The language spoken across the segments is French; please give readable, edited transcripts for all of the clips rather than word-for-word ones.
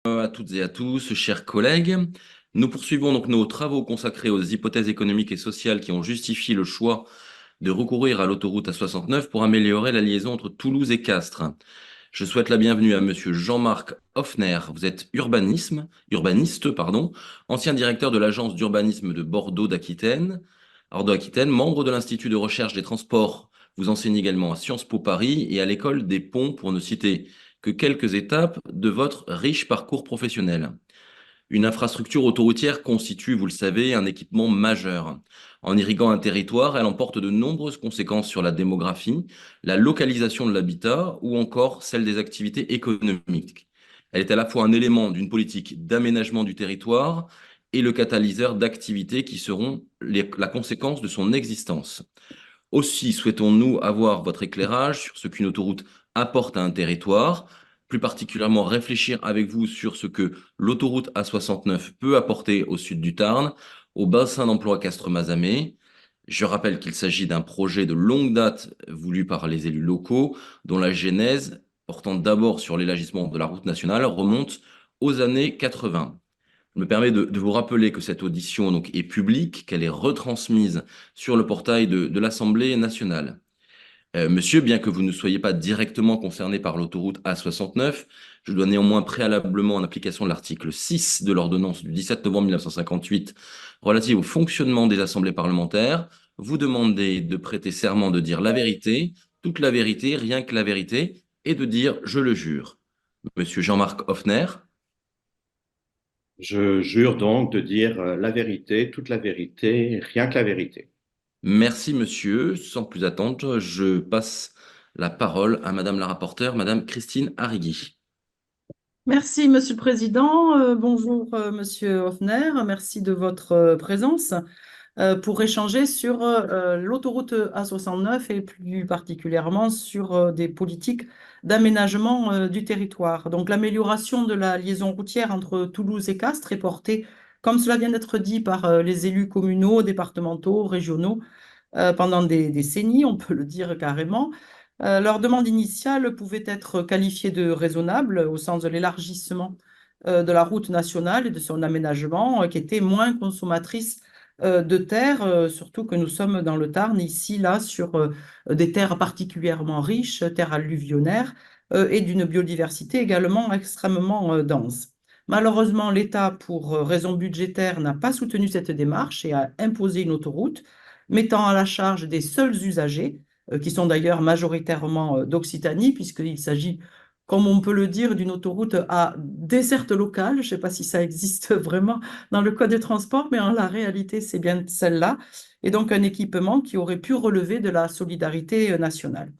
À toutes et à tous, chers collègues. Nous poursuivons donc nos travaux consacrés aux hypothèses économiques et sociales qui ont justifié le choix de recourir à l'autoroute A69 pour améliorer la liaison entre Toulouse et Castres. Je souhaite la bienvenue à monsieur Jean-Marc Hoffner. Vous êtes urbaniste, pardon, ancien directeur de l'agence d'urbanisme de Bordeaux-Aquitaine, membre de l'Institut de recherche des transports. Vous enseignez également à Sciences Po Paris et à l'École des Ponts, pour ne citer que quelques étapes de votre riche parcours professionnel. Une infrastructure autoroutière constitue, vous le savez, un équipement majeur. En irriguant un territoire, elle emporte de nombreuses conséquences sur la démographie, la localisation de l'habitat ou encore celle des activités économiques. Elle est à la fois un élément d'une politique d'aménagement du territoire et le catalyseur d'activités qui seront la conséquence de son existence. Aussi souhaitons-nous avoir votre éclairage sur ce qu'une autoroute apporte à un territoire, plus particulièrement réfléchir avec vous sur ce que l'autoroute A69 peut apporter au sud du Tarn, au bassin d'emploi Castres-Mazamet. Je rappelle qu'il s'agit d'un projet de longue date voulu par les élus locaux, dont la genèse, portant d'abord sur l'élargissement de la route nationale, remonte aux années 80. Je me permets de vous rappeler que cette audition donc, est publique, qu'elle est retransmise sur le portail de l'Assemblée nationale. Monsieur, bien que vous ne soyez pas directement concerné par l'autoroute A69, je dois néanmoins préalablement, en application de l'article 6 de l'ordonnance du 17 novembre 1958 relative au fonctionnement des assemblées parlementaires, vous demander de prêter serment de dire la vérité, toute la vérité, rien que la vérité, et de dire je le jure. Monsieur Jean-Marc Hoffner. Je jure donc de dire la vérité, toute la vérité, rien que la vérité. Merci, monsieur. Sans plus attendre, je passe la parole à Madame la rapporteure, Madame Christine Arrigui. Merci, Monsieur le Président. Bonjour, Monsieur Hoffner. Merci de votre présence pour échanger sur l'autoroute A69 et plus particulièrement sur des politiques d'aménagement du territoire. Donc, l'amélioration de la liaison routière entre Toulouse et Castres est portée, comme cela vient d'être dit, par les élus communaux, départementaux, régionaux pendant des décennies, on peut le dire carrément. Leur demande initiale pouvait être qualifiée de raisonnable au sens de l'élargissement de la route nationale et de son aménagement, qui était moins consommatrice de terres, surtout que nous sommes dans le Tarn, ici, là, sur des terres particulièrement riches, terres alluvionnaires, et d'une biodiversité également extrêmement dense. Malheureusement, l'État, pour raison budgétaire, n'a pas soutenu cette démarche et a imposé une autoroute mettant à la charge des seuls usagers, qui sont d'ailleurs majoritairement d'Occitanie, puisqu'il s'agit, comme on peut le dire, d'une autoroute à desserte locale. Je ne sais pas si ça existe vraiment dans le code des transports, mais en la réalité, c'est bien celle-là. Et donc un équipement qui aurait pu relever de la solidarité nationale.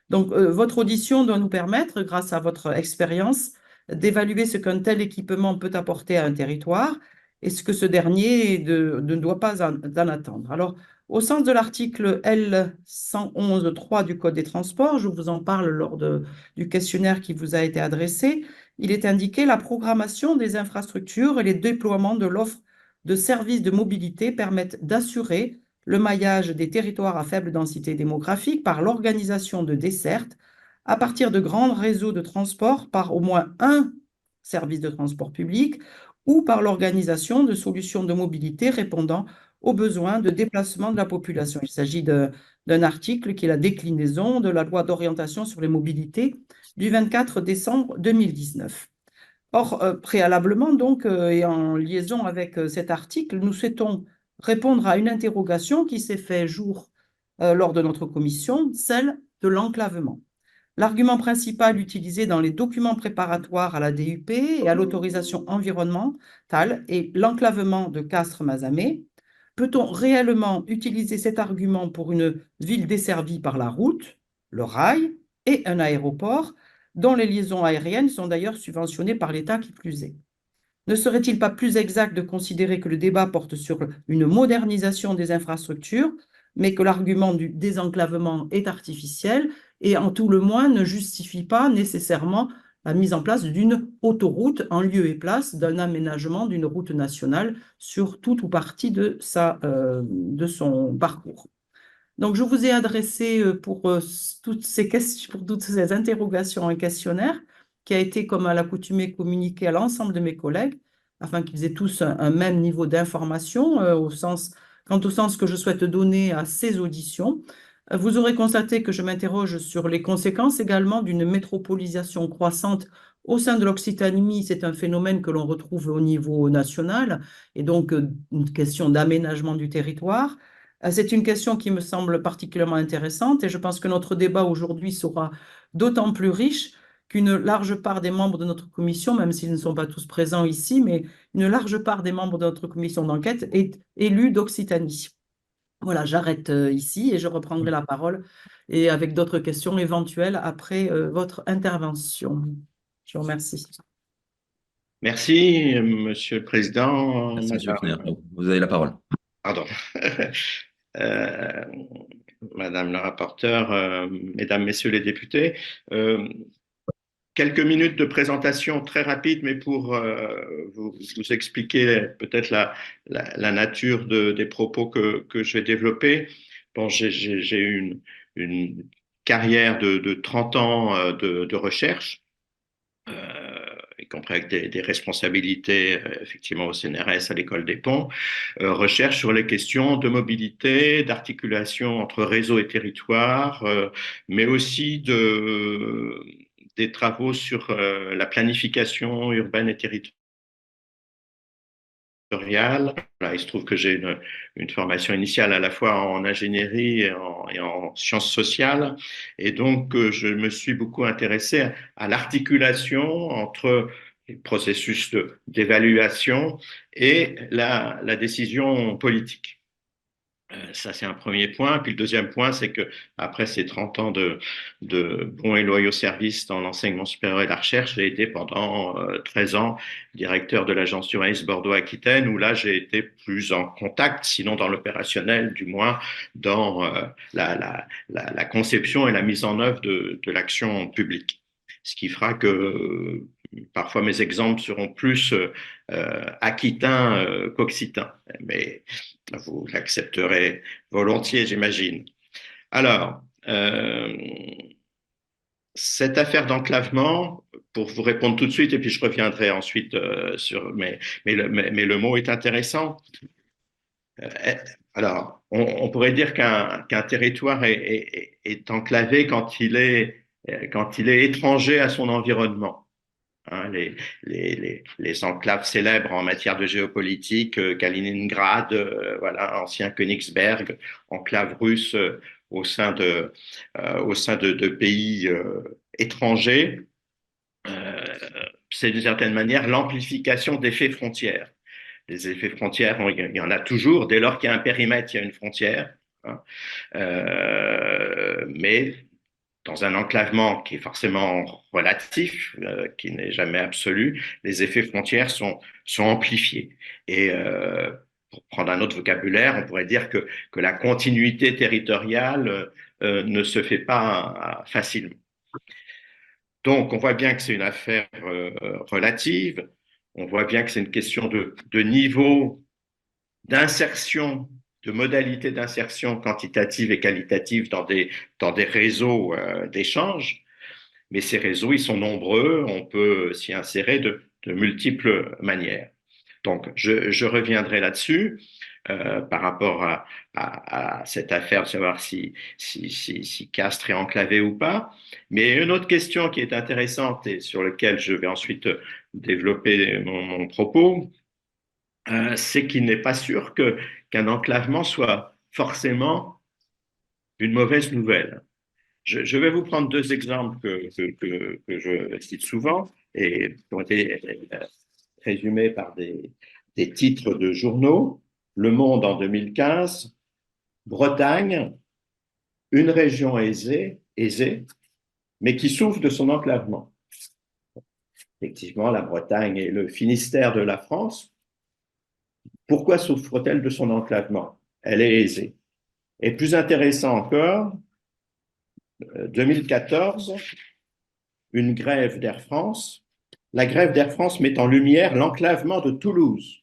Donc votre audition doit nous permettre, grâce à votre expérience, d'évaluer ce qu'un tel équipement peut apporter à un territoire et ce que ce dernier ne doit pas en attendre. Alors, au sens de l'article L 111.3 du Code des transports, je vous en parle du questionnaire qui vous a été adressé, il est indiqué la programmation des infrastructures et les déploiements de l'offre de services de mobilité permettent d'assurer le maillage des territoires à faible densité démographique par l'organisation de dessertes à partir de grands réseaux de transport par au moins un service de transport public ou par l'organisation de solutions de mobilité répondant aux besoins de déplacement de la population. Il s'agit d'un article qui est la déclinaison de la loi d'orientation sur les mobilités du 24 décembre 2019. Or, préalablement, donc, et en liaison avec cet article, nous souhaitons répondre à une interrogation qui s'est fait jour lors de notre commission, celle de l'enclavement. L'argument principal utilisé dans les documents préparatoires à la DUP et à l'autorisation environnementale est l'enclavement de Castres-Mazamet. Peut-on réellement utiliser cet argument pour une ville desservie par la route, le rail et un aéroport, dont les liaisons aériennes sont d'ailleurs subventionnées par l'État qui plus est? Ne serait-il pas plus exact de considérer que le débat porte sur une modernisation des infrastructures, mais que l'argument du désenclavement est artificiel et en tout le moins ne justifie pas nécessairement la mise en place d'une autoroute en lieu et place d'un aménagement d'une route nationale sur toute ou partie de son parcours. Donc, je vous ai adressé pour toutes ces questions, pour toutes ces interrogations un questionnaire qui a été, comme à l'accoutumée, communiqué à l'ensemble de mes collègues, afin qu'ils aient tous un même niveau d'information quant au sens que je souhaite donner à ces auditions. Vous aurez constaté que je m'interroge sur les conséquences également d'une métropolisation croissante au sein de l'Occitanie. C'est un phénomène que l'on retrouve au niveau national et donc une question d'aménagement du territoire. C'est une question qui me semble particulièrement intéressante et je pense que notre débat aujourd'hui sera d'autant plus riche qu'une large part des membres de notre commission, même s'ils ne sont pas tous présents ici, mais une large part des membres de notre commission d'enquête est élue d'Occitanie. Voilà, j'arrête ici et je reprendrai la parole et avec d'autres questions éventuelles après votre intervention. Je vous remercie. Merci, Monsieur le Président, Merci, Monsieur Hoffner. Madame. Vous avez la parole. Pardon. Euh, Madame la rapporteure, Mesdames, Messieurs les députés, quelques minutes de présentation très rapide, mais pour vous expliquer peut-être la nature des propos que je vais développer. Bon, j'ai eu une carrière de 30 ans de recherche, y compris avec des responsabilités effectivement au CNRS, à l'École des Ponts, recherche sur les questions de mobilité, d'articulation entre réseau et territoire, mais aussi des travaux sur la planification urbaine et territoriale. Voilà, il se trouve que j'ai une formation initiale à la fois en ingénierie et en sciences sociales. Et donc, je me suis beaucoup intéressé à l'articulation entre les processus d'évaluation et la décision politique. Ça, c'est un premier point. Puis le deuxième point, c'est que après ces 30 ans de bons et loyaux services dans l'enseignement supérieur et la recherche, j'ai été pendant 13 ans directeur de l'agence d'urbanisme Bordeaux-Aquitaine, où là, j'ai été plus en contact, sinon dans l'opérationnel, du moins dans la conception et la mise en œuvre de l'action publique. Ce qui fera que parfois mes exemples seront plus aquitains qu'occitans. Mais vous l'accepterez volontiers, j'imagine. Alors, cette affaire d'enclavement, pour vous répondre tout de suite, et puis je reviendrai ensuite sur, mais le mot est intéressant. Euh, alors, on pourrait dire qu'un territoire est enclavé quand il est étranger à son environnement. Hein, les enclaves célèbres en matière de géopolitique, Kaliningrad, voilà, ancien Königsberg, enclave russe au sein de pays étrangers, c'est d'une certaine manière l'amplification d'effets frontières. Les effets frontières, il y en a toujours, dès lors qu'il y a un périmètre, il y a une frontière. Hein. Mais dans un enclavement qui est forcément relatif, qui n'est jamais absolu, les effets frontières sont amplifiés. Et pour prendre un autre vocabulaire, on pourrait dire que la continuité territoriale ne se fait pas facilement. Donc, on voit bien que c'est une affaire relative, on voit bien que c'est une question de niveau d'insertion, de modalités d'insertion quantitative et qualitative dans des réseaux d'échange. Mais ces réseaux, ils sont nombreux, on peut s'y insérer de multiples manières. Donc, je reviendrai là-dessus par rapport à cette affaire de savoir si Castres est enclavé ou pas. Mais une autre question qui est intéressante et sur laquelle je vais ensuite développer mon propos, c'est qu'il n'est pas sûr qu'un enclavement soit forcément une mauvaise nouvelle. Je vais vous prendre deux exemples que je cite souvent et qui ont été résumés par des titres de journaux. Le Monde en 2015, Bretagne, une région aisée, mais qui souffre de son enclavement. Effectivement, la Bretagne est le Finistère de la France. Pourquoi souffre-t-elle de son enclavement? Elle est aisée. Et plus intéressant encore, 2014, une grève d'Air France. La grève d'Air France met en lumière l'enclavement de Toulouse.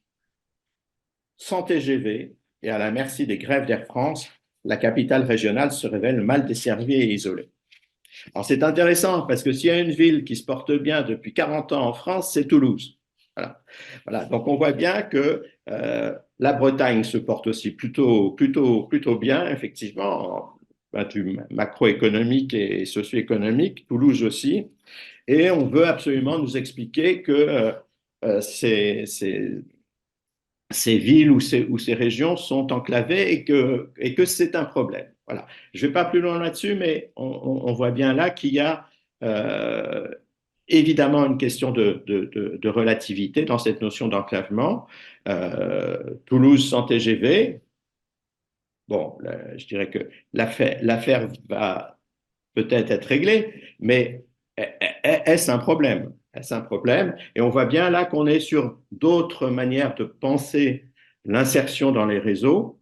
Sans TGV et à la merci des grèves d'Air France, la capitale régionale se révèle mal desservie et isolée. Alors c'est intéressant parce que s'il y a une ville qui se porte bien depuis 40 ans en France, c'est Toulouse. Voilà. Voilà. Donc on voit bien que la Bretagne se porte aussi plutôt bien, effectivement, du macroéconomique et socio-économique, Toulouse aussi. Et on veut absolument nous expliquer que ces villes ou ces régions sont enclavées et que c'est un problème. Voilà. Je ne vais pas plus loin là-dessus, mais on voit bien là qu'il y a euh, évidemment une question de relativité dans cette notion d'enclavement. Toulouse sans TGV, bon, là, je dirais que l'affaire va peut-être être réglée, mais est-ce un problème? Est-ce un problème? Et on voit bien là qu'on est sur d'autres manières de penser l'insertion dans les réseaux,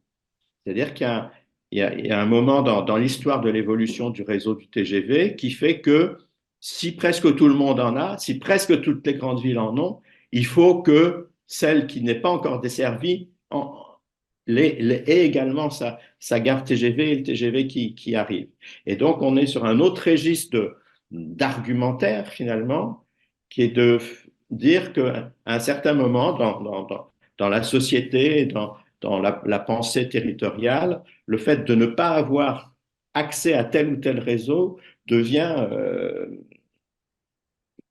c'est-à-dire qu'il y a un moment dans l'histoire de l'évolution du réseau du TGV qui fait que si presque tout le monde en a, si presque toutes les grandes villes en ont, il faut que celle qui n'est pas encore desservie ait également sa gare TGV et le TGV qui arrive. Et donc, on est sur un autre registre d'argumentaire, finalement, qui est de dire qu'à un certain moment dans la société, dans la pensée territoriale, le fait de ne pas avoir accès à tel ou tel réseau devient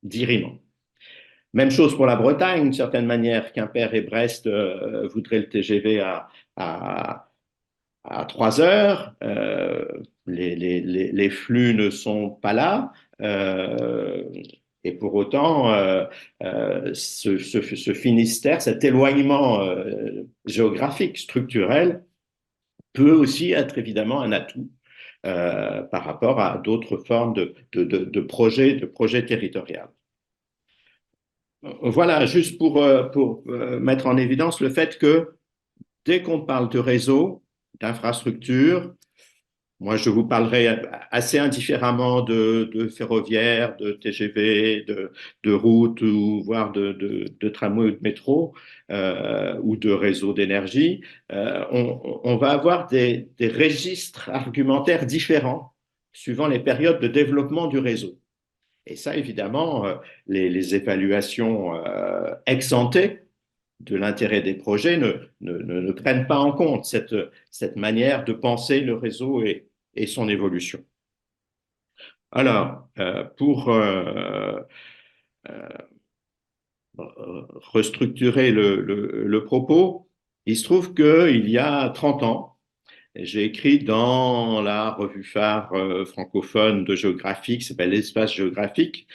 dirimant. Même chose pour la Bretagne, d'une certaine manière. Quimper et Brest voudraient le TGV à, à 3 heures. Les flux ne sont pas là. Et pour autant, ce Finistère, cet éloignement géographique, structurel, peut aussi être évidemment un atout par rapport à d'autres formes de projets territoriaux. Voilà, juste pour mettre en évidence le fait que dès qu'on parle de réseau, d'infrastructure, moi je vous parlerai assez indifféremment de ferroviaire, de TGV, de route ou voire de tramway ou de métro ou de réseau d'énergie. On va avoir des registres argumentaires différents suivant les périodes de développement du réseau. Et ça, évidemment, les évaluations ex ante de l'intérêt des projets ne prennent pas en compte cette manière de penser le réseau et son évolution. Alors, pour restructurer le propos, il se trouve qu'il y a 30 ans, j'ai écrit dans la revue phare francophone de géographie qui s'appelle l'Espace géographique,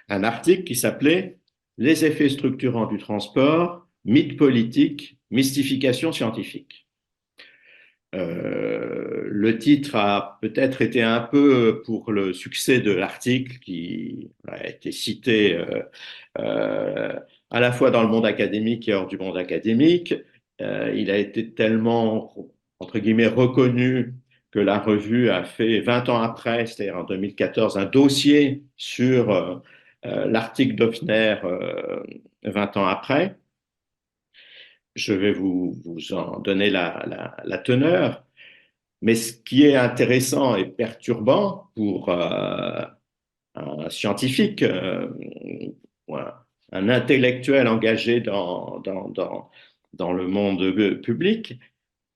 un article qui s'appelait Les effets structurants du transport, mythes politiques, mystification scientifique. Le titre a peut-être été un peu pour le succès de l'article qui a été cité à la fois dans le monde académique et hors du monde académique. Il a été tellement, entre guillemets, reconnu que la revue a fait 20 ans après, c'est-à-dire en 2014, un dossier sur l'article d'Hoffner 20 ans après. Je vais vous en donner la teneur. Mais ce qui est intéressant et perturbant pour un scientifique, un intellectuel engagé dans le monde public,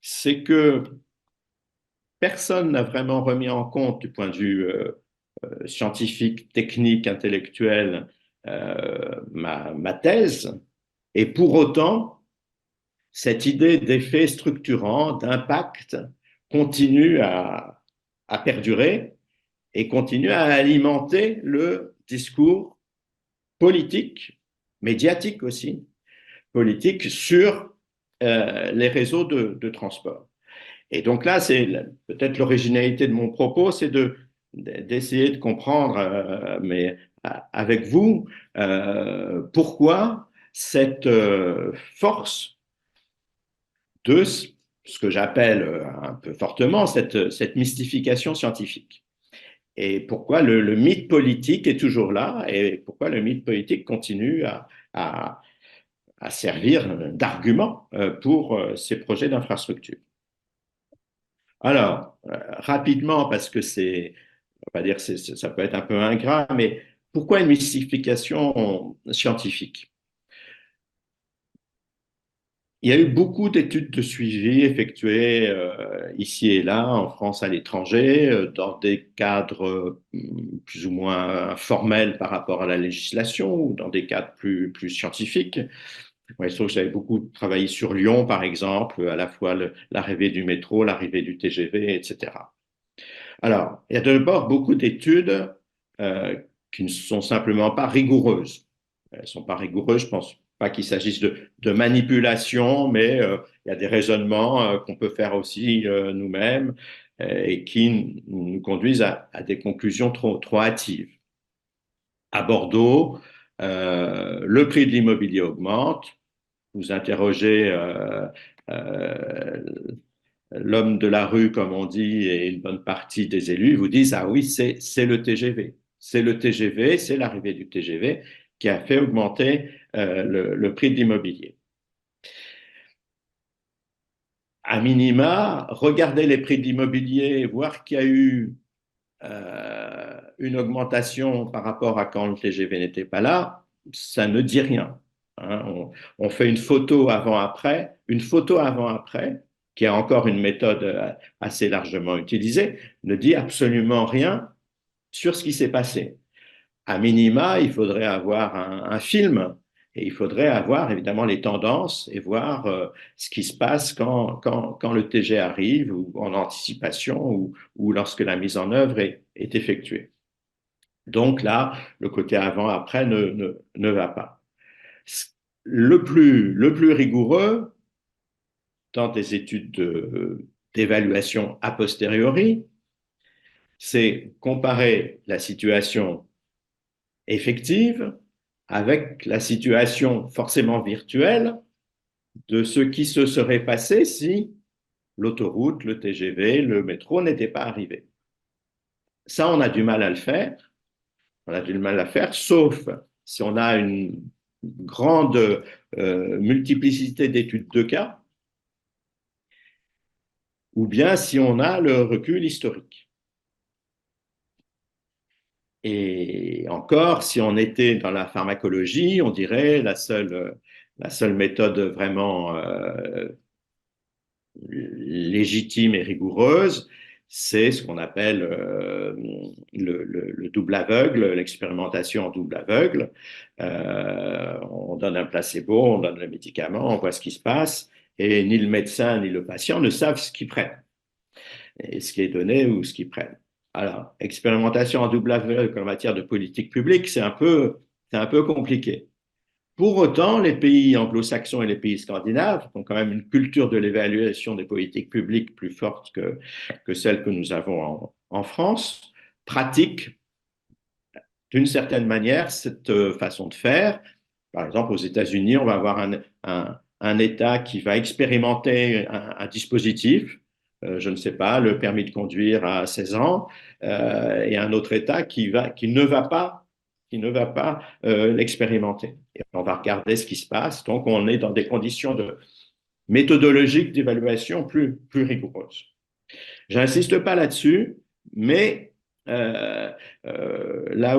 c'est que personne n'a vraiment remis en compte du point de vue scientifique, technique, intellectuel, ma thèse. Et pour autant, cette idée d'effet structurant, d'impact, continue à perdurer et continue à alimenter le discours politique, médiatique aussi, politique sur les réseaux de transport. Et donc là, c'est peut-être l'originalité de mon propos, c'est d'essayer de comprendre, mais avec vous, pourquoi cette force de ce que j'appelle un peu fortement cette mystification scientifique. Et pourquoi le mythe politique est toujours là et pourquoi le mythe politique continue à servir d'argument pour ces projets d'infrastructure. Alors, rapidement, parce que c'est va pas dire ça peut être un peu ingrat, mais pourquoi une mystification scientifique? Il y a eu beaucoup d'études de suivi effectuées ici et là, en France, à l'étranger, dans des cadres plus ou moins formels par rapport à la législation ou dans des cadres plus scientifiques. Moi, il se trouve que j'avais beaucoup travaillé sur Lyon, par exemple, à la fois l'arrivée du métro, l'arrivée du TGV, etc. Alors, il y a d'abord beaucoup d'études euh, qui ne sont simplement pas rigoureuses. Elles ne sont pas rigoureuses, je pense pas qu'il s'agisse de manipulation, mais il y a des raisonnements qu'on peut faire aussi nous-mêmes et qui nous conduisent à des conclusions trop hâtives. À Bordeaux, le prix de l'immobilier augmente. Vous interrogez euh, l'homme de la rue, comme on dit, et une bonne partie des élus vous disent, ah oui, c'est le TGV. C'est le TGV, c'est l'arrivée du TGV qui a fait augmenter le prix de l'immobilier. À minima, regardez les prix de l'immobilier, voir qu'il y a eu une augmentation par rapport à quand le TGV n'était pas là, ça ne dit rien. Hein. On fait une photo avant-après, qui est encore une méthode assez largement utilisée, ne dit absolument rien sur ce qui s'est passé. À minima, il faudrait avoir un film et il faudrait avoir évidemment les tendances et voir ce qui se passe quand le TG arrive ou en anticipation ou lorsque la mise en œuvre est effectuée. Donc là, le côté avant-après ne va pas. Le plus rigoureux dans des études d'évaluation a posteriori, c'est comparer la situation effective avec la situation forcément virtuelle de ce qui se serait passé si l'autoroute, le TGV, le métro n'étaient pas arrivés. Ça, on a du mal à le faire. On a du mal à faire, sauf si on a une grande multiplicité d'études de cas, ou bien si on a le recul historique. Et encore, si on était dans la pharmacologie, on dirait la seule méthode vraiment légitime et rigoureuse, c'est ce qu'on appelle le double aveugle, l'expérimentation en double aveugle. On donne un placebo, on donne le médicament, on voit ce qui se passe, et ni le médecin ni le patient ne savent ce qu'ils prennent, et ce qui est donné ou ce qu'ils prennent. Alors, expérimentation en double aveugle en matière de politique publique, c'est un peu compliqué. Pour autant, les pays anglo-saxons et les pays scandinaves ont quand même une culture de l'évaluation des politiques publiques plus forte que celle que nous avons en France, pratiquent d'une certaine manière cette façon de faire. Par exemple, aux États-Unis, on va avoir un État qui va expérimenter un dispositif, je ne sais pas, le permis de conduire à 16 ans, et un autre État qui ne va pas l'expérimenter. Et on va regarder ce qui se passe. Donc, on est dans des conditions méthodologiques d'évaluation plus rigoureuses. J'insiste pas là-dessus, mais là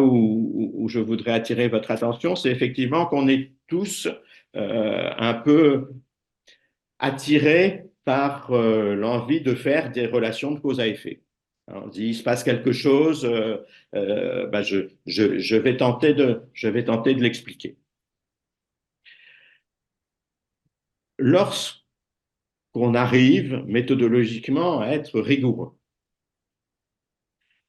où je voudrais attirer votre attention, c'est effectivement qu'on est tous un peu attirés par l'envie de faire des relations de cause à effet. Alors, on dit, il se passe quelque chose, ben je vais tenter de l'expliquer. Lorsqu'on arrive méthodologiquement à être rigoureux,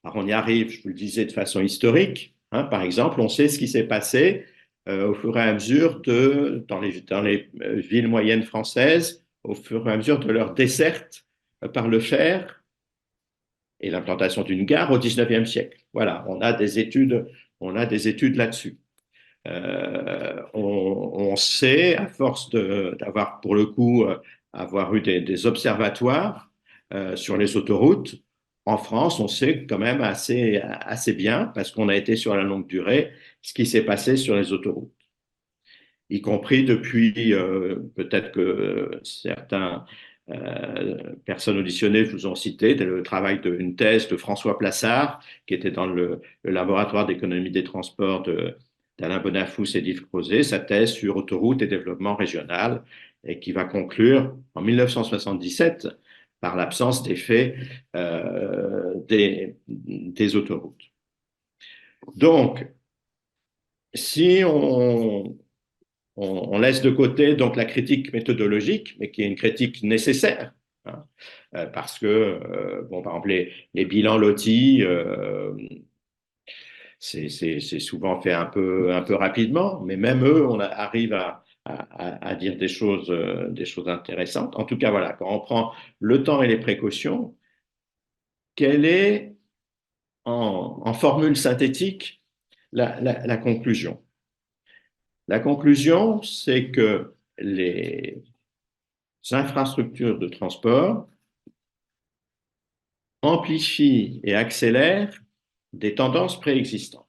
alors on y arrive, je vous le disais, de façon historique. Hein, par exemple, on sait ce qui s'est passé au fur et à mesure dans les villes moyennes françaises, au fur et à mesure de leur desserte par le fer et l'implantation d'une gare au XIXe siècle. Voilà, on a des études là-dessus. On sait, à force d'avoir, pour le coup, avoir eu des observatoires sur les autoroutes, en France, on sait quand même assez bien, parce qu'on a été sur la longue durée, ce qui s'est passé sur les autoroutes, y compris depuis, peut-être que certains personnes auditionnées vous ont cité le travail d'une thèse de François Plassard, qui était dans le laboratoire d'économie des transports d'Alain Bonafous et d'Yves Crozet, sa thèse sur autoroutes et développement régional, et qui va conclure en 1977 par l'absence d'effet des autoroutes. Donc, si on laisse de côté donc la critique méthodologique, mais qui est une critique nécessaire, hein, parce que, bon, par exemple, les bilans LOTI, c'est souvent fait un peu rapidement, mais même eux, on arrive à dire des choses intéressantes. En tout cas, voilà, quand on prend le temps et les précautions, quelle est, en formule synthétique, la conclusion? La conclusion, c'est que les infrastructures de transport amplifient et accélèrent des tendances préexistantes.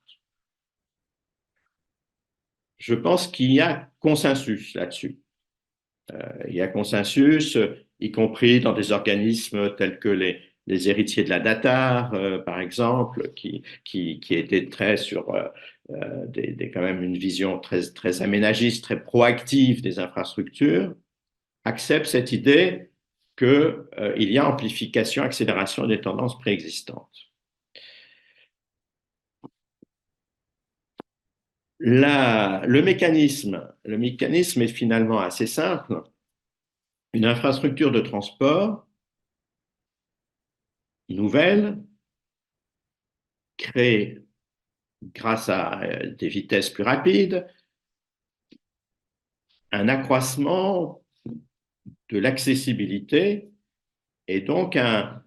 Je pense qu'il y a consensus là-dessus. Il y a consensus, y compris dans des organismes tels que les héritiers de la DATAR, par exemple, qui étaient très sur quand même une vision très aménagiste, très proactive des infrastructures, acceptent cette idée qu'il y a amplification, accélération des tendances préexistantes. Le mécanisme est finalement assez simple. Une infrastructure de transport nouvelle crée, grâce à des vitesses plus rapides, un accroissement de l'accessibilité et donc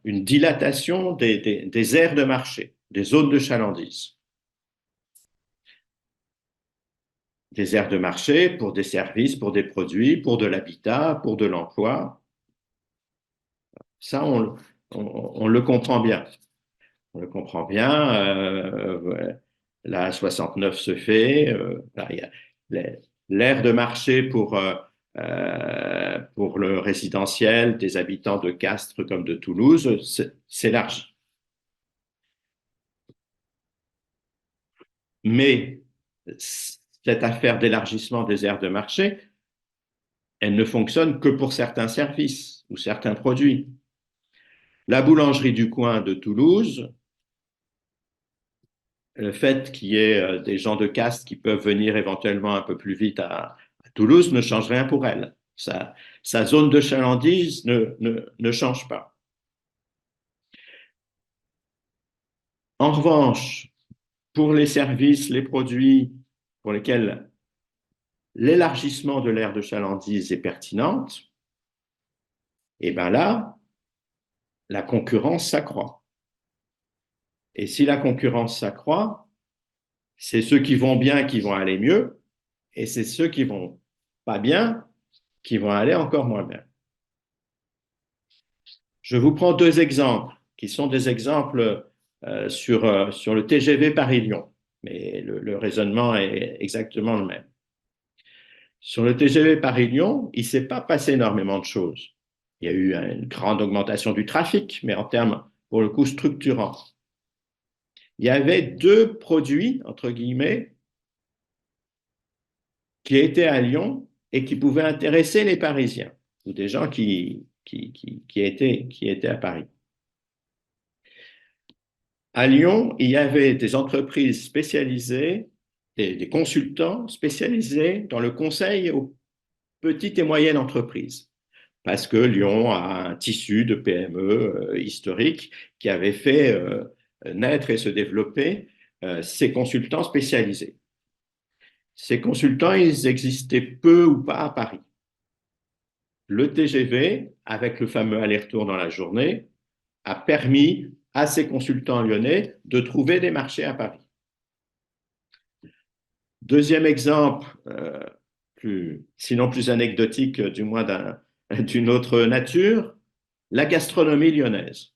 une dilatation des aires de marché, des zones de chalandise. Des aires de marché pour des services, pour des produits, pour de l'habitat, pour de l'emploi. Ça, on le comprend bien. On le comprend bien. La 69 se fait. L'aire de marché pour le résidentiel des habitants de Castres comme de Toulouse s'élargit. Mais cette affaire d'élargissement des aires de marché, elle ne fonctionne que pour certains services ou certains produits. La boulangerie du coin de Toulouse, le fait qu'il y ait des gens de Castres qui peuvent venir éventuellement un peu plus vite à Toulouse ne change rien pour elle. Sa zone de chalandise ne change pas. En revanche, pour les services, les produits pour lesquels l'élargissement de l'aire de chalandise est pertinente, et bien là, la concurrence s'accroît. Et si la concurrence s'accroît, c'est ceux qui vont bien qui vont aller mieux, et c'est ceux qui vont pas bien qui vont aller encore moins bien. Je vous prends deux exemples, qui sont des exemples sur le TGV Paris-Lyon, mais le raisonnement est exactement le même. Sur le TGV Paris-Lyon, il ne s'est pas passé énormément de choses. Il y a eu une grande augmentation du trafic, mais en termes, pour le coup, structurants. Il y avait deux produits, entre guillemets, qui étaient à Lyon et qui pouvaient intéresser les Parisiens, ou des gens qui étaient à Paris. À Lyon, il y avait des entreprises spécialisées, des consultants spécialisés dans le conseil aux petites et moyennes entreprises. Parce que Lyon a un tissu de PME historique qui avait fait naître et se développer ces consultants spécialisés. Ces consultants, ils existaient peu ou pas à Paris. Le TGV, avec le fameux aller-retour dans la journée, a permis à ces consultants lyonnais de trouver des marchés à Paris. Deuxième exemple, sinon plus anecdotique, du moins d'une autre nature, la gastronomie lyonnaise.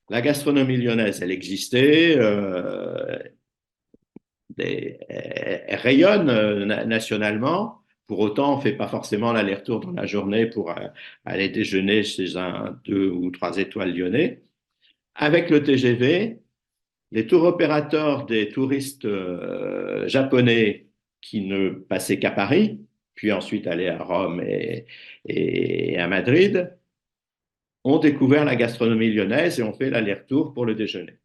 La gastronomie lyonnaise, elle existait, elle rayonne nationalement Pour autant, on ne fait pas forcément l'aller-retour dans la journée pour aller déjeuner chez un 2 ou 3 étoiles lyonnais. Avec le TGV, les tours opérateurs des touristes japonais qui ne passaient qu'à Paris, puis ensuite allaient à Rome et à Madrid, ont découvert la gastronomie lyonnaise et ont fait l'aller-retour pour le déjeuner.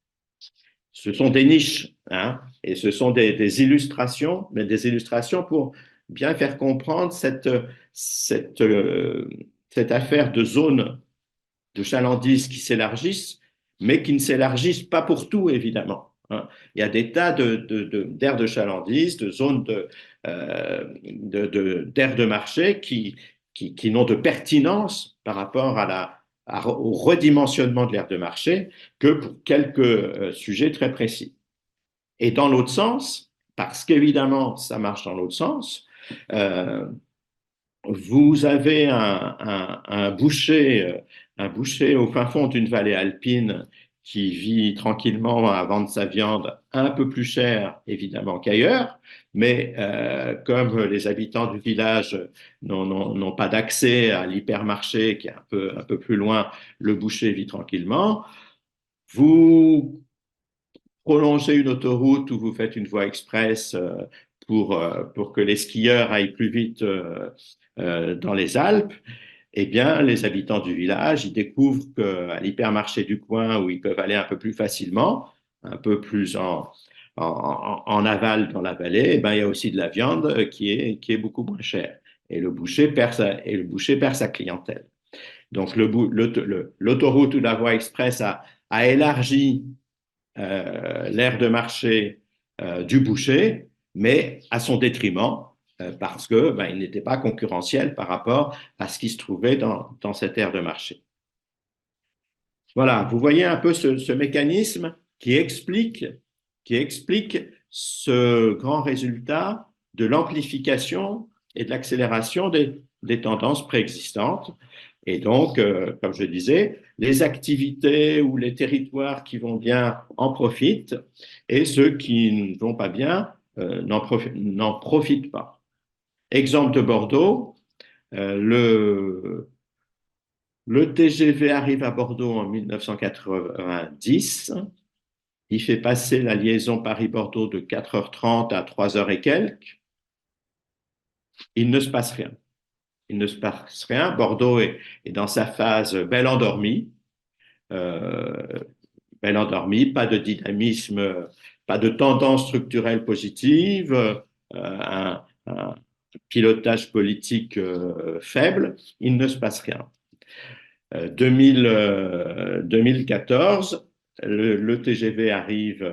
Ce sont des niches, hein, et ce sont des illustrations, mais des illustrations pour bien faire comprendre cette affaire de zones de chalandise qui s'élargissent, mais qui ne s'élargissent pas pour tout, évidemment. Hein. Il y a des tas d'aires de chalandise, de zones d'aires de marché qui n'ont de pertinence par rapport au redimensionnement de l'aire de marché que pour quelques sujets très précis. Et dans l'autre sens, parce qu'évidemment, ça marche dans l'autre sens, vous avez un boucher au fin fond d'une vallée alpine qui vit tranquillement à vendre sa viande un peu plus cher, évidemment, qu'ailleurs, mais comme les habitants du village n'ont pas d'accès à l'hypermarché qui est un peu plus loin, le boucher vit tranquillement. Vous prolongez une autoroute ou vous faites une voie express pour que les skieurs aillent plus vite dans les Alpes, eh bien, les habitants du village, ils découvrent qu'à l'hypermarché du coin, où ils peuvent aller un peu plus facilement, un peu plus en aval dans la vallée, eh bien, il y a aussi de la viande qui est beaucoup moins chère. Et le boucher perd sa clientèle. Donc, l'autoroute ou la voie express a élargi l'aire de marché du boucher, mais à son détriment, parce que il n'était pas concurrentiel par rapport à ce qui se trouvait dans cette aire de marché. Voilà, vous voyez un peu ce mécanisme qui explique ce grand résultat de l'amplification et de l'accélération des tendances préexistantes. Et donc, comme je disais, les activités ou les territoires qui vont bien en profitent et ceux qui ne vont pas bien n'en profitent pas. Exemple de Bordeaux, le TGV arrive à Bordeaux en 1990. Il fait passer la liaison Paris-Bordeaux de 4h30 à 3h et quelques. Il ne se passe rien. Il ne se passe rien. Bordeaux est dans sa phase belle endormie. Belle endormie, pas de dynamisme, pas de tendance structurelle positive, un pilotage politique faible. Il ne se passe rien. 2014, le TGV arrive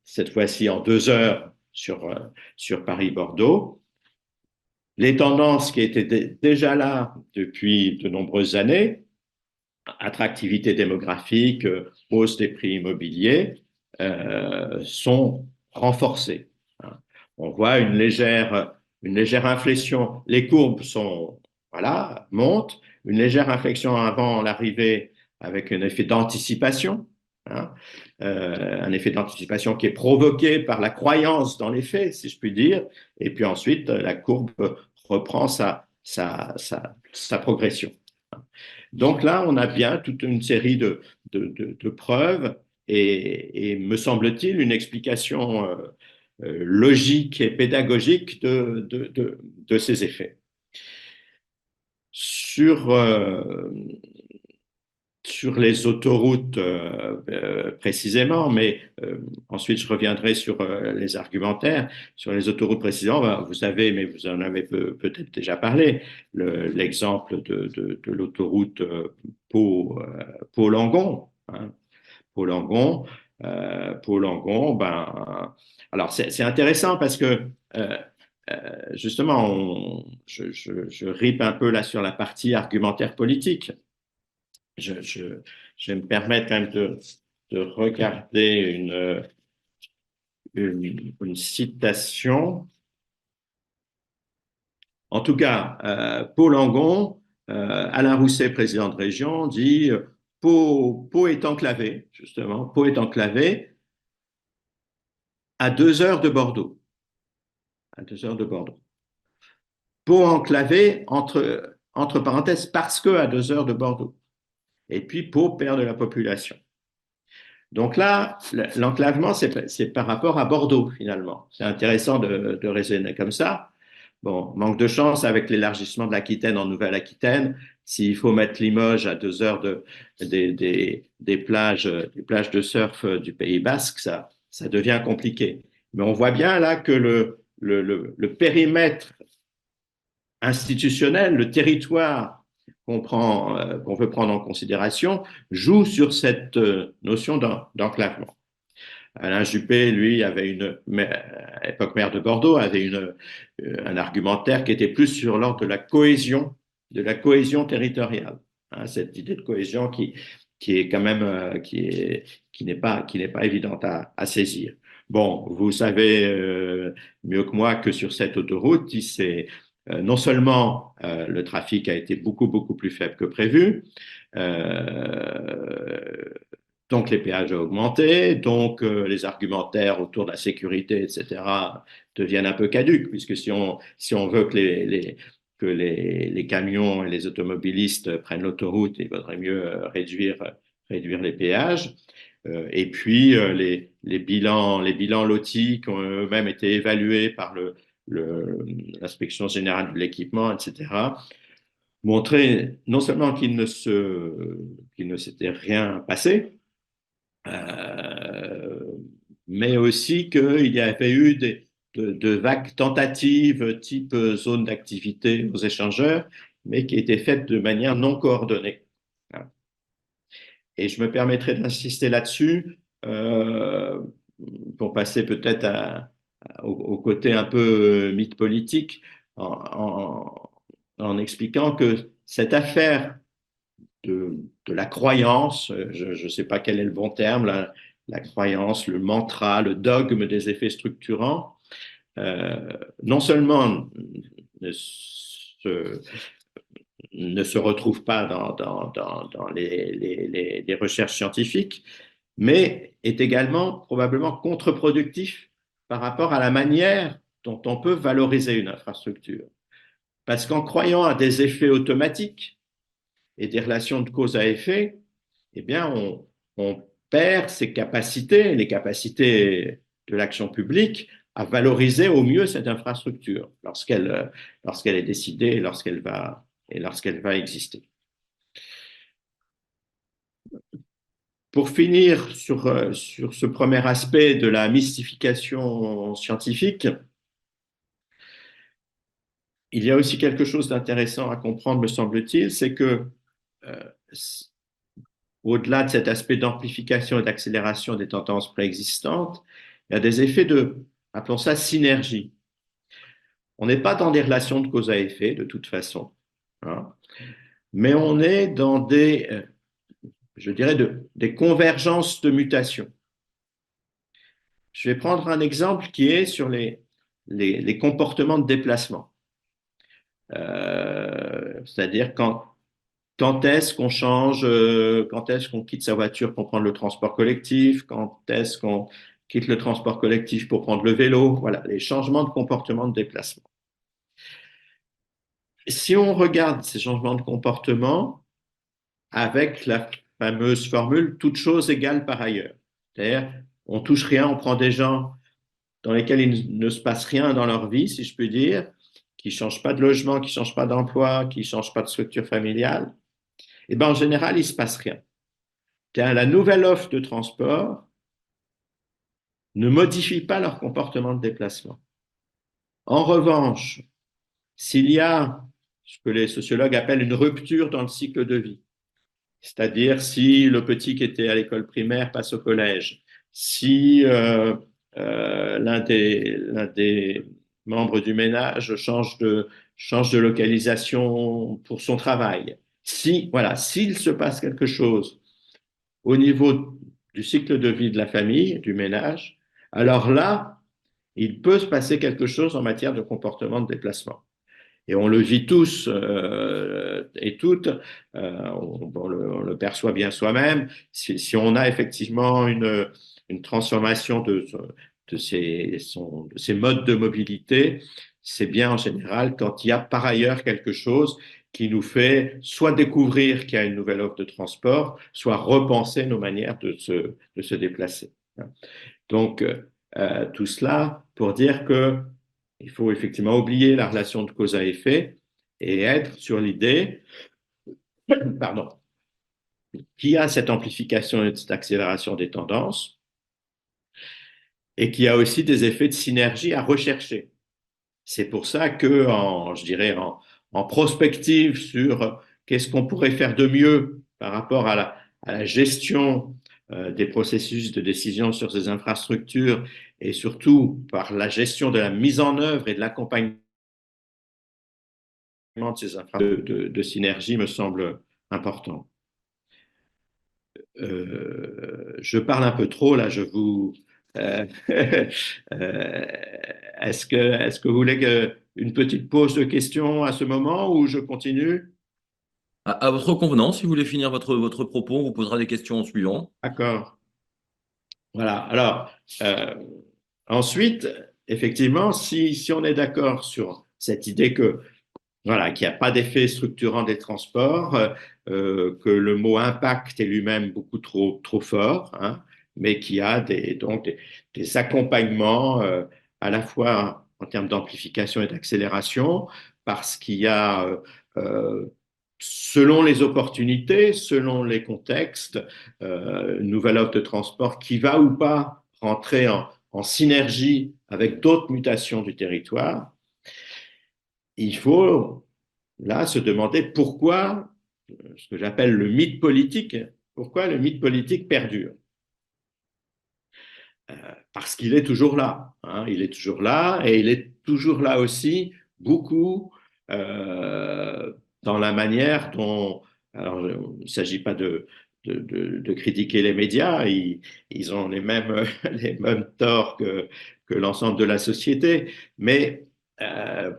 cette fois-ci en 2 heures sur Paris-Bordeaux. Les tendances qui étaient déjà là depuis de nombreuses années, attractivité démographique, hausse des prix immobiliers, sont renforcées. On voit une légère inflexion. Les courbes montent, une légère inflexion avant l'arrivée avec un effet d'anticipation, un effet d'anticipation qui est provoqué par la croyance dans les faits, si je puis dire, et puis ensuite la courbe reprend sa progression. Donc là, on a bien toute une série de preuves et me semble-t-il, une explication logique et pédagogique de ces effets. Sur les autoroutes précisément, mais ensuite je reviendrai sur les argumentaires. Sur les autoroutes précisément, vous savez, mais vous en avez peut-être déjà parlé, l'exemple de l'autoroute Pau-Langon. Hein. Pau-Langon, alors c'est intéressant parce que justement, je ripe un peu là sur la partie argumentaire politique. Je vais me permettre quand même de regarder une citation. En tout cas, Pau Langon, Alain Rousset, président de région, dit Pau est enclavé, justement, Pau est enclavé à 2 heures de Bordeaux. À 2 heures de Bordeaux. Pau enclavé entre parenthèses parce que à 2 heures de Bordeaux. Et puis Pau perd de la population. Donc là, l'enclavement, c'est par rapport à Bordeaux, finalement. C'est intéressant de raisonner comme ça. Bon, manque de chance avec l'élargissement de l'Aquitaine en Nouvelle-Aquitaine. S'il faut mettre Limoges à 2 heures des plages de surf du Pays Basque, ça devient compliqué. Mais on voit bien là que le périmètre institutionnel, le territoire qu'on veut prendre en considération, joue sur cette notion d'enclavement. Alain Juppé, lui, à l'époque maire de Bordeaux, avait un argumentaire qui était plus sur l'ordre de la cohésion territoriale. Hein, cette idée de cohésion qui est quand même, qui n'est pas évidente à saisir. Bon, vous savez mieux que moi que sur cette autoroute, non seulement le trafic a été beaucoup plus faible que prévu, euh, donc les péages ont augmenté, donc les argumentaires autour de la sécurité, etc., deviennent un peu caducs, puisque si on veut que les camions et les automobilistes prennent l'autoroute, il vaudrait mieux réduire les péages. Et puis les bilans lotis qui ont eux-mêmes été évalués par l'inspection générale de l'équipement, etc., montraient non seulement qu'il ne s'était rien passé, euh, mais aussi qu'il y avait eu de vagues tentatives type zone d'activité aux échangeurs, mais qui étaient faites de manière non coordonnée. Et je me permettrai d'insister là-dessus euh, pour passer peut-être au côté un peu mythe politique en expliquant que cette affaire de la croyance, je ne sais pas quel est le bon terme, la croyance, le mantra, le dogme des effets structurants, non seulement ne se, ne se retrouve pas dans les recherches scientifiques, mais est également probablement contre-productif par rapport à la manière dont on peut valoriser une infrastructure. Parce qu'en croyant à des effets automatiques et des relations de cause à effet, eh bien, on perd ses capacités, les capacités de l'action publique, à valoriser au mieux cette infrastructure lorsqu'elle est décidée et lorsqu'elle va exister. Pour finir sur ce premier aspect de la mystification scientifique, il y a aussi quelque chose d'intéressant à comprendre, me semble-t-il, c'est que euh, au-delà de cet aspect d'amplification et d'accélération des tendances préexistantes, il y a des effets appelons ça synergie. On n'est pas dans des relations de cause à effet, de toute façon, hein, mais on est dans je dirais, des convergences de mutation. Je vais prendre un exemple qui est sur les comportements de déplacement. C'est-à-dire quand est-ce qu'on change, quand est-ce qu'on quitte sa voiture pour prendre le transport collectif, quand est-ce qu'on quitte le transport collectif pour prendre le vélo, voilà, les changements de comportement de déplacement. Si on regarde ces changements de comportement avec la fameuse formule toute chose égale par ailleurs, c'est-à-dire on touche rien, on prend des gens dans lesquels il ne se passe rien dans leur vie, si je puis dire, qui ne changent pas de logement, qui ne changent pas d'emploi, qui ne changent pas de structure familiale, et ben en général, il ne se passe rien. Car la nouvelle offre de transport ne modifie pas leur comportement de déplacement. En revanche, s'il y a ce que les sociologues appellent une rupture dans le cycle de vie, c'est-à-dire si le petit qui était à l'école primaire passe au collège, si l'un des membres du ménage change de localisation pour son travail, voilà, s'il se passe quelque chose au niveau du cycle de vie de la famille, du ménage, alors là, il peut se passer quelque chose en matière de comportement de déplacement. Et on le vit tous et toutes, on le perçoit bien soi-même. Si on a effectivement une transformation de ces modes de mobilité, c'est bien en général quand il y a par ailleurs quelque chose qui nous fait soit découvrir qu'il y a une nouvelle offre de transport, soit repenser nos manières de se déplacer. Donc, tout cela pour dire que il faut effectivement oublier la relation de cause à effet et être sur l'idée, pardon, qu'il y a cette amplification et cette accélération des tendances et qu'il y a aussi des effets de synergie à rechercher. C'est pour ça que, je dirais, en prospective sur qu'est-ce qu'on pourrait faire de mieux par rapport à la gestion des processus de décision sur ces infrastructures et surtout par la gestion de la mise en œuvre et de l'accompagnement de ces infrastructures de synergie me semble important. Je parle un peu trop là, je vous. Est-ce que vous voulez une petite pause de questions à ce moment ou je continue? À votre convenance, si vous voulez finir votre propos, on vous posera des questions en suivant. D'accord. Voilà. Alors, ensuite, effectivement, si on est d'accord sur cette idée que voilà, qu'il n'y a pas d'effet structurant des transports, que le mot impact est lui-même beaucoup trop fort, hein, mais qu'il y a donc des accompagnements à la fois en termes d'amplification et d'accélération, parce qu'il y a, selon les opportunités, selon les contextes, une nouvelle offre de transport qui va ou pas rentrer en synergie avec d'autres mutations du territoire. Il faut là se demander pourquoi, ce que j'appelle le mythe politique, pourquoi le mythe politique perdure. Parce qu'il est toujours là, hein, il est toujours là et il est toujours là aussi beaucoup dans la manière dont, alors il ne s'agit pas de critiquer les médias, ils ont les mêmes torts que l'ensemble de la société, mais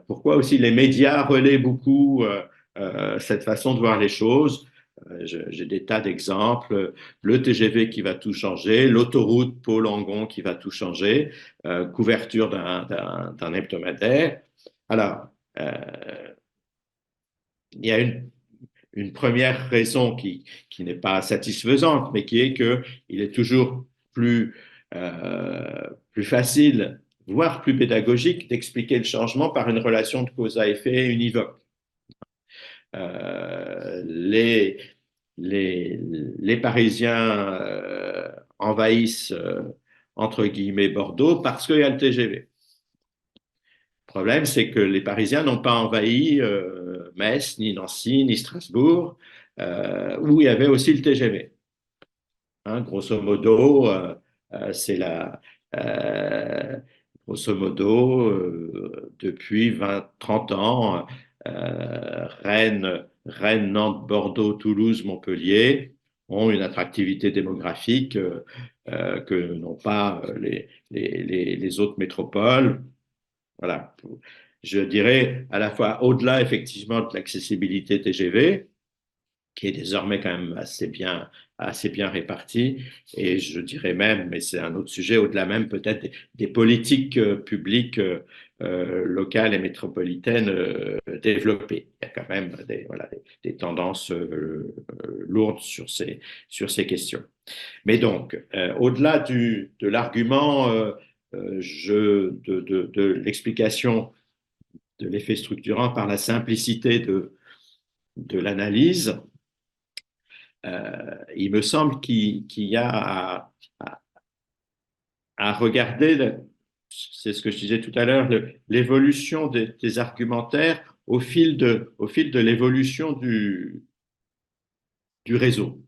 pourquoi aussi les médias relaient beaucoup cette façon de voir les choses. J'ai des tas d'exemples. Le TGV qui va tout changer, l'autoroute Pau-Langon qui va tout changer, couverture d'un hebdomadaire. Alors, il y a une première raison qui n'est pas satisfaisante, mais qui est qu'il est toujours plus facile, voire plus pédagogique, d'expliquer le changement par une relation de cause à effet univoque. Euh, les, les Parisiens envahissent, entre guillemets, Bordeaux parce qu'il y a le TGV. Le problème, c'est que les Parisiens n'ont pas envahi Metz, ni Nancy, ni Strasbourg, où il y avait aussi le TGV. Hein, grosso modo, c'est grosso modo, depuis 20-30 ans, Rennes, Nantes, Bordeaux, Toulouse, Montpellier ont une attractivité démographique que n'ont pas les autres métropoles. Voilà. Je dirais à la fois au-delà effectivement de l'accessibilité TGV, qui est désormais quand même assez bien répartie. Et je dirais même, mais c'est un autre sujet, au-delà même peut-être des politiques publiques locales et métropolitaines développées. Il y a quand même des tendances lourdes sur ces questions. Mais donc, au-delà de l'argument, de l'explication de l'effet structurant par la simplicité de l'analyse, il me semble qu'il y a à regarder, c'est ce que je disais tout à l'heure, l'évolution des argumentaires au fil de l'évolution du réseau.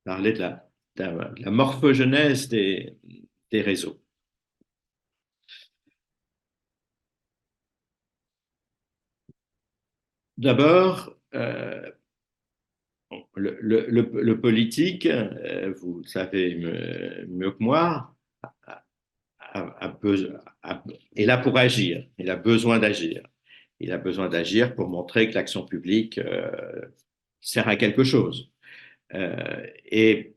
Parler de la morphogenèse des réseaux. D'abord, le politique, vous le savez mieux que moi, est là pour agir. Il a besoin d'agir. Il a besoin d'agir pour montrer que l'action publique sert à quelque chose. Et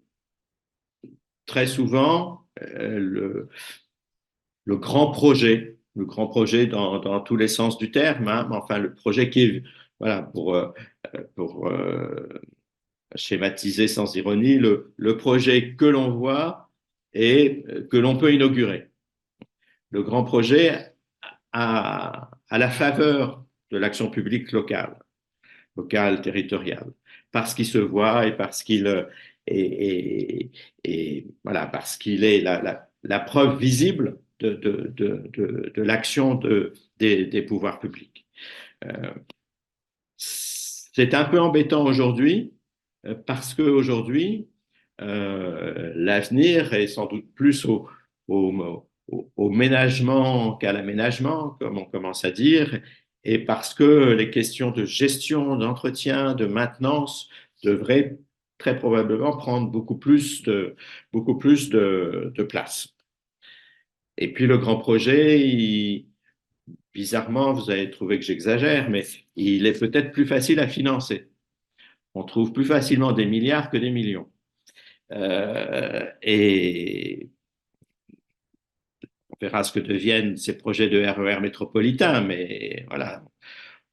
très souvent, le grand projet le grand projet dans tous les sens du terme, hein, mais enfin le projet qui est, voilà, pour schématiser sans ironie, le projet que l'on voit et que l'on peut inaugurer. Le grand projet à la faveur de l'action publique locale, territoriale, parce qu'il se voit et parce qu'il et voilà, parce qu'il est la preuve visible de l'action des pouvoirs publics. C'est un peu embêtant aujourd'hui parce qu'aujourd'hui, l'avenir est sans doute plus au ménagement qu'à l'aménagement, comme on commence à dire, et parce que les questions de gestion, d'entretien, de maintenance devraient très probablement prendre beaucoup plus de place. Et puis le grand projet, bizarrement, vous allez trouver que j'exagère, mais il est peut-être plus facile à financer. On trouve plus facilement des milliards que des millions. Et on verra ce que deviennent ces projets de RER métropolitains, mais voilà,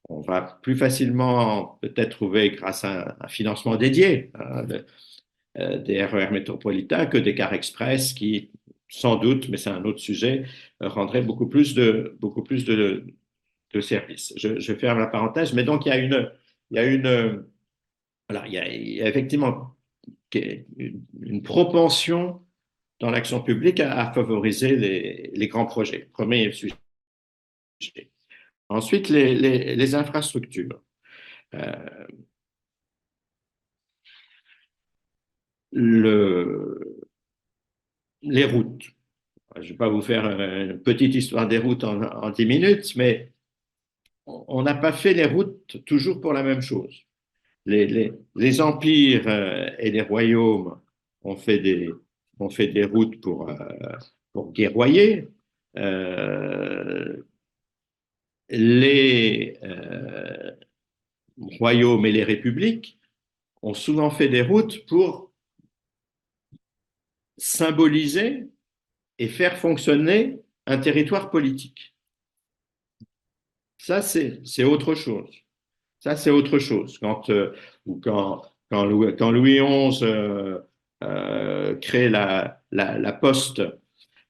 on va plus facilement peut-être trouver grâce à un financement dédié des RER métropolitains que des cars express qui, sans doute, mais c'est un autre sujet, rendraient beaucoup plus de services. Je ferme la parenthèse, mais donc il y a une, voilà, il y a effectivement une propension dans l'action publique à favoriser les grands projets. Premier sujet. Ensuite, les infrastructures. Euh, les routes. Je ne vais pas vous faire une petite histoire des routes en 10 minutes, mais on n'a pas fait les routes toujours pour la même chose. Les empires et les royaumes ont fait des routes pour guerroyer. Les royaumes et les républiques ont souvent fait des routes pour symboliser et faire fonctionner un territoire politique. Ça, c'est autre chose. Ça, c'est autre chose. Quand Louis XI crée la poste,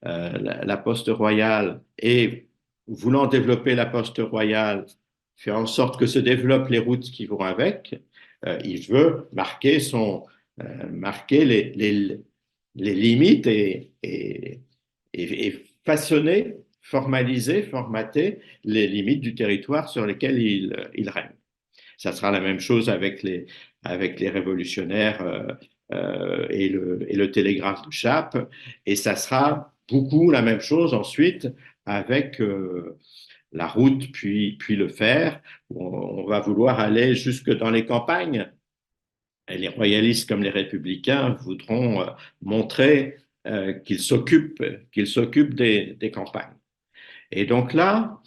la poste royale et voulant développer la poste royale, fait en sorte que se développent les routes qui vont avec, il veut marquer les limites et façonner, formaliser, formater les limites du territoire sur lesquels il règne. Ça sera la même chose avec les révolutionnaires et le télégraphe de Chappe, et ça sera beaucoup la même chose ensuite avec la route puis le fer. On va vouloir aller jusque dans les campagnes. Et les royalistes comme les républicains voudront montrer qu'ils s'occupent des campagnes. Et donc là,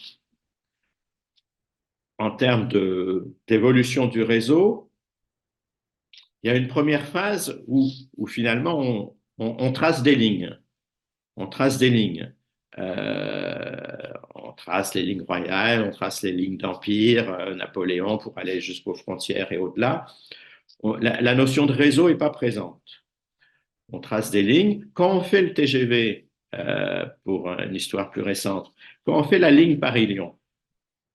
en termes d'évolution du réseau, il y a une première phase où finalement on trace des lignes. On trace des lignes. On trace les lignes royales, on trace les lignes d'empire, Napoléon pour aller jusqu'aux frontières et au-delà. La notion de réseau n'est pas présente. On trace des lignes. Quand on fait le TGV, pour une histoire plus récente, quand on fait la ligne Paris-Lyon,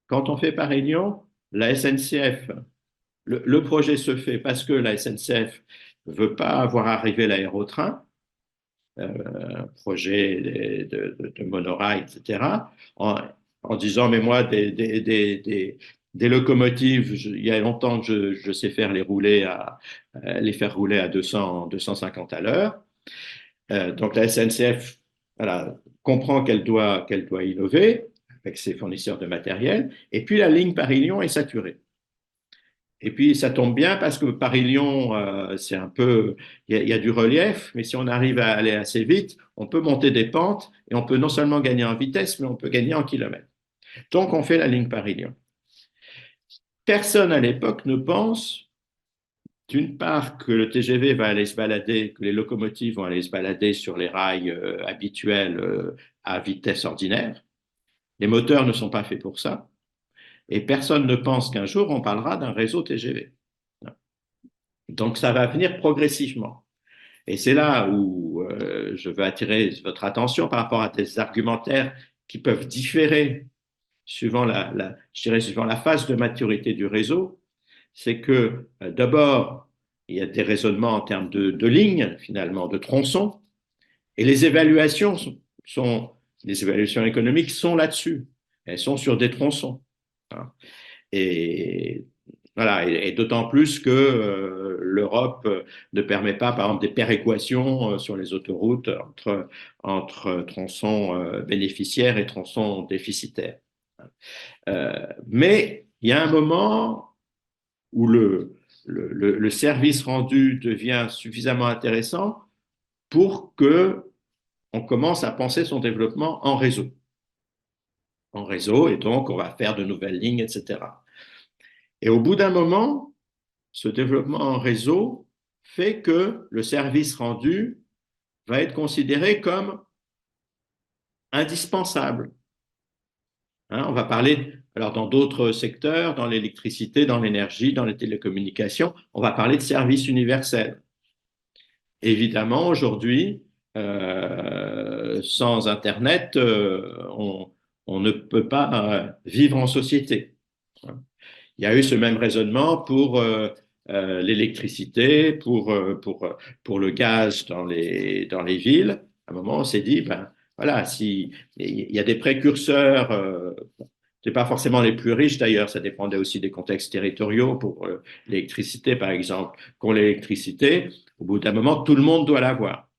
quand on fait Paris-Lyon, la SNCF, le projet se fait parce que la SNCF ne veut pas voir arriver l'aérotrain, projet de monorail, etc., en disant, mais moi, des locomotives, il y a longtemps que je sais faire les faire rouler à 200, 250 à l'heure. Donc la SNCF voilà, comprend qu'elle doit innover avec ses fournisseurs de matériel, et puis la ligne Paris-Lyon est saturée. Et puis ça tombe bien parce que Paris-Lyon, c'est un peu, il y a du relief, mais si on arrive à aller assez vite, on peut monter des pentes et on peut non seulement gagner en vitesse, mais on peut gagner en kilomètres. Donc on fait la ligne Paris-Lyon. Personne à l'époque ne pense, d'une part, que le TGV va aller se balader, que les locomotives vont aller se balader sur les rails habituels à vitesse ordinaire. Les moteurs ne sont pas faits pour ça. Et personne ne pense qu'un jour, on parlera d'un réseau TGV. Donc, ça va venir progressivement. Et c'est là où je veux attirer votre attention par rapport à des argumentaires qui peuvent différer je dirais, suivant la phase de maturité du réseau. C'est que d'abord, il y a des raisonnements en termes de lignes, finalement, de tronçons, et les évaluations les évaluations économiques sont là-dessus. Elles sont sur des tronçons. Hein. Et voilà, et d'autant plus que l'Europe ne permet pas, par exemple, des péréquations sur les autoroutes entre tronçons bénéficiaires et tronçons déficitaires. Mais il y a un moment où le service rendu devient suffisamment intéressant pour que on commence à penser son développement en réseau. En réseau, et donc on va faire de nouvelles lignes, etc. Et au bout d'un moment, ce développement en réseau fait que le service rendu va être considéré comme indispensable. Hein, on va parler, alors dans d'autres secteurs, dans l'électricité, dans l'énergie, dans les télécommunications, on va parler de service universel. Évidemment, aujourd'hui, sans Internet, on ne peut pas vivre en société. Il y a eu ce même raisonnement pour l'électricité, pour le gaz dans les villes. À un moment, on s'est dit, ben voilà, si il y a des précurseurs, c'est pas forcément les plus riches d'ailleurs, ça dépendait aussi des contextes territoriaux. Pour l'électricité, par exemple, qu'on l'électricité, au bout d'un moment, tout le monde doit l'avoir.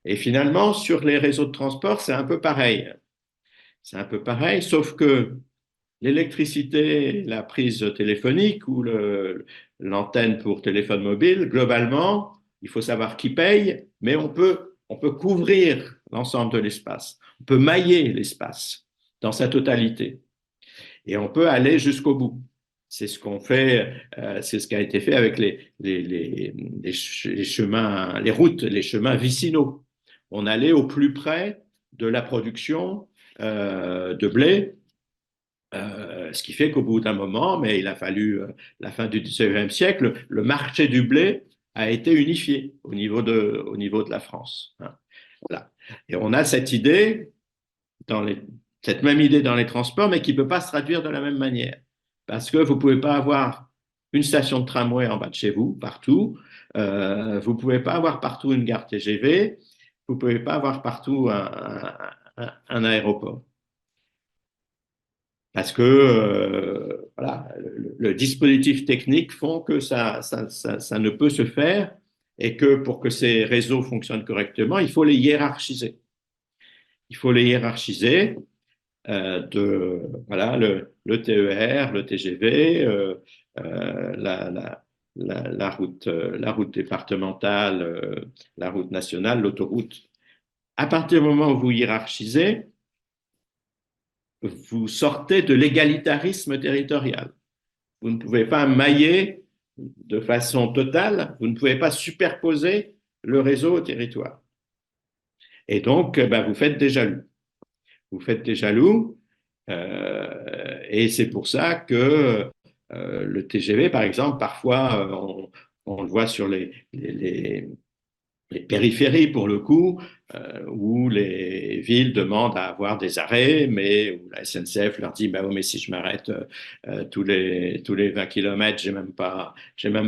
Et finalement, sur les réseaux de transport, c'est un peu pareil. C'est un peu pareil, sauf que l'électricité, la prise téléphonique ou l'antenne pour téléphone mobile, globalement, il faut savoir qui paye, mais on peut couvrir l'ensemble de l'espace. On peut mailler l'espace dans sa totalité. Et on peut aller jusqu'au bout. C'est ce qu'on fait, c'est ce qui a été fait avec les chemins, les routes, les chemins vicinaux. On allait au plus près de la production de blé, ce qui fait qu'au bout d'un moment, mais il a fallu la fin du 19e siècle, le marché du blé a été unifié au niveau de la France. Hein. Voilà. Et on a cette idée, cette même idée dans les transports, mais qui ne peut pas se traduire de la même manière. Parce que vous ne pouvez pas avoir une station de tramway en bas de chez vous, partout. Vous ne pouvez pas avoir partout une gare TGV. Vous ne pouvez pas avoir partout un aéroport. Parce que voilà, le dispositif technique font que ça ne peut se faire et que pour que ces réseaux fonctionnent correctement, il faut les hiérarchiser. Il faut les hiérarchiser voilà, le TER, le TGV, la route départementale, la route nationale, l'autoroute. À partir du moment où vous hiérarchisez, vous sortez de l'égalitarisme territorial. Vous ne pouvez pas mailler de façon totale, vous ne pouvez pas superposer le réseau au territoire. Et donc, ben, vous faites des jaloux. Vous faites des jaloux, et c'est pour ça que le TGV, par exemple, parfois, on le voit sur les périphéries pour le coup, où les villes demandent à avoir des arrêts, mais où la SNCF leur dit, bah, oh, mais si je m'arrête tous les 20 km, j'ai même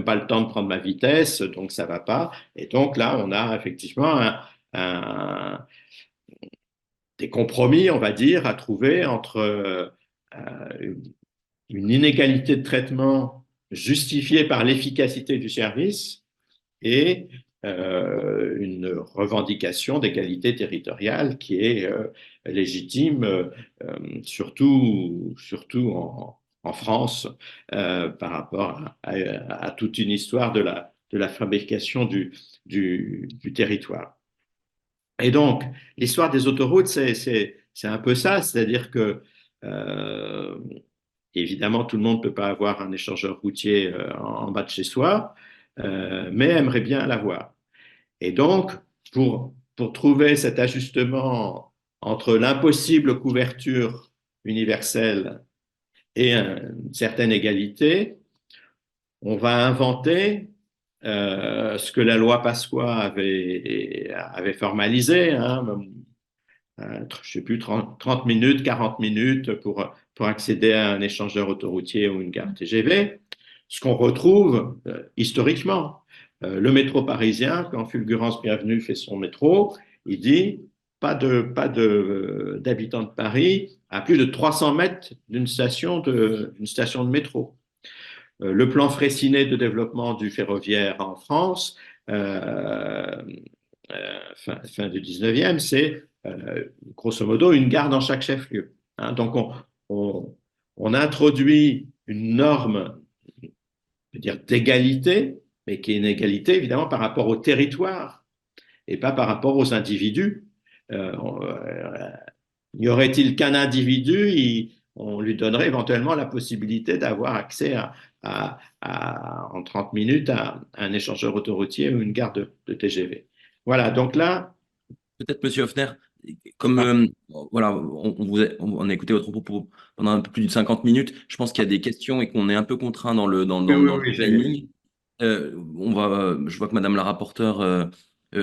pas le temps de prendre ma vitesse, donc ça va pas. Et donc là, on a effectivement des compromis, on va dire, à trouver entre une inégalité de traitement justifiée par l'efficacité du service et une revendication d'égalité territoriale qui est légitime, surtout en France, par rapport à toute une histoire de la fabrication du territoire. Et donc, l'histoire des autoroutes, c'est un peu ça, c'est-à-dire que euh, évidemment, tout le monde ne peut pas avoir un échangeur routier en bas de chez soi, mais aimerait bien l'avoir. Et donc, pour trouver cet ajustement entre l'impossible couverture universelle et une certaine égalité, on va inventer ce que la loi Pasqua avait formalisé, hein, je ne sais plus, 30 minutes, 40 minutes pour accéder à un échangeur autoroutier ou une gare TGV. Ce qu'on retrouve historiquement. Le métro parisien, quand Fulgurance Bienvenue fait son métro, il dit d'habitants de Paris à plus de 300 mètres d'une station de métro. Le plan Fraissinet de développement du ferroviaire en France, fin du 19e, c'est grosso modo une gare dans chaque chef-lieu. Hein, donc on introduit une norme, je veux dire, d'égalité, mais qui est une égalité évidemment par rapport au territoire et pas par rapport aux individus. Y aurait-il qu'un individu, on lui donnerait éventuellement la possibilité d'avoir accès en 30 minutes à un échangeur autoroutier ou une gare de TGV. Voilà, donc là. Peut-être, Monsieur Hoffner, comme voilà, on a écouté votre propos pendant un peu plus de 50 minutes, je pense qu'il y a des questions et qu'on est un peu contraint dans le, Oui, oui, dans le oui, timing. Je vois que Madame la rapporteure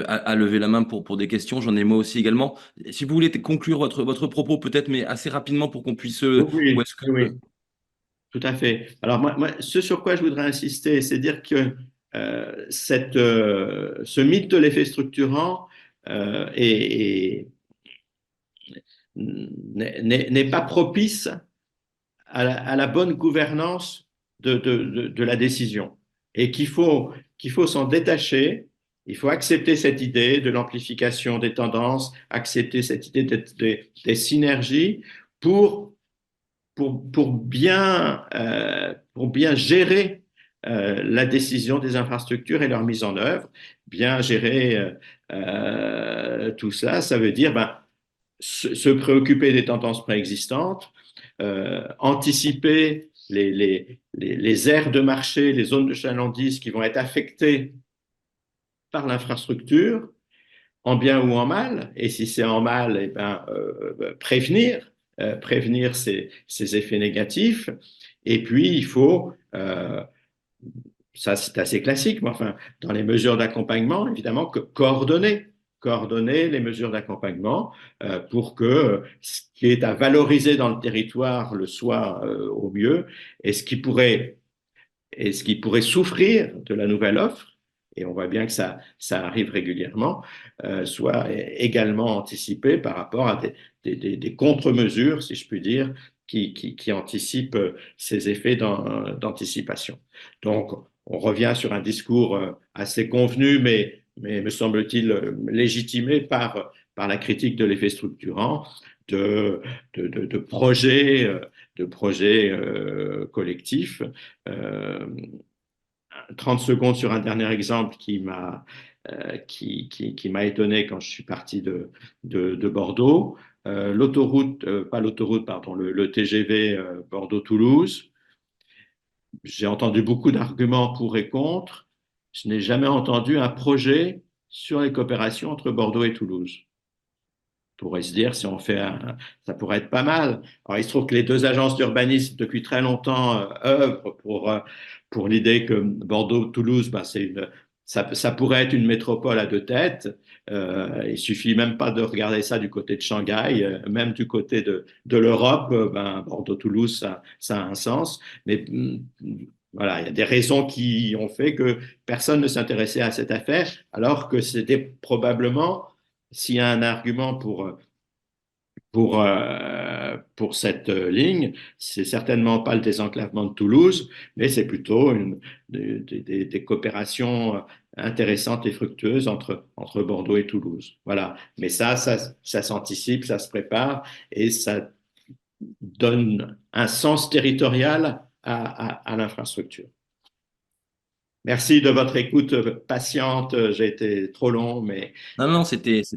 a levé la main pour des questions. J'en ai moi aussi également. Si vous voulez conclure votre propos, peut-être, mais assez rapidement pour qu'on puisse. Ou oui, est-ce que. oui, oui, tout à fait. Alors, ce sur quoi je voudrais insister, c'est dire que ce mythe de l'effet structurant n'est pas propice à la bonne gouvernance de la décision et qu'il faut s'en détacher. Il faut accepter cette idée de l'amplification des tendances, accepter cette idée des synergies pour, pour bien gérer la décision des infrastructures et leur mise en œuvre. Bien gérer tout ça, ça veut dire se préoccuper des tendances préexistantes, anticiper les aires de marché, les zones de chalandise qui vont être affectées par l'infrastructure, en bien ou en mal, et si c'est en mal, eh ben, prévenir ces effets négatifs. Et puis, il faut, ça c'est assez classique, mais enfin, dans les mesures d'accompagnement, évidemment, coordonner les mesures d'accompagnement pour que ce qui est à valoriser dans le territoire le soit au mieux, et ce qui pourrait souffrir de la nouvelle offre, et on voit bien que ça arrive régulièrement, soit également anticipé par rapport à des contre-mesures, si je puis dire, qui anticipent ces effets d'anticipation. Donc, on revient sur un discours assez convenu, mais me semble-t-il légitimé par la critique de l'effet structurant, de projets, collectifs. 30 secondes sur un dernier exemple qui m'a étonné quand je suis parti de Bordeaux. Pas l'autoroute, pardon, le TGV Bordeaux-Toulouse. J'ai entendu beaucoup d'arguments pour et contre. Je n'ai jamais entendu un projet sur les coopérations entre Bordeaux et Toulouse. On pourrait se dire, si on fait ça pourrait être pas mal. Alors, il se trouve que les deux agences d'urbanisme, depuis très longtemps, œuvrent pour l'idée que Bordeaux-Toulouse, ça pourrait être une métropole à deux têtes. Il suffit même pas de regarder ça du côté de Shanghai, même du côté de l'Europe, Bordeaux-Toulouse, ça a un sens. Mais voilà, il y a des raisons qui ont fait que personne ne s'intéressait à cette affaire, alors que c'était probablement, s'il y a un argument pour cette ligne, c'est certainement pas le désenclavement de Toulouse, mais c'est plutôt des coopérations intéressantes et fructueuses entre Bordeaux et Toulouse. Voilà. Mais ça s'anticipe, ça se prépare et ça donne un sens territorial à l'infrastructure. Merci de votre écoute patiente. J'ai été trop long, mais Non, non, c'était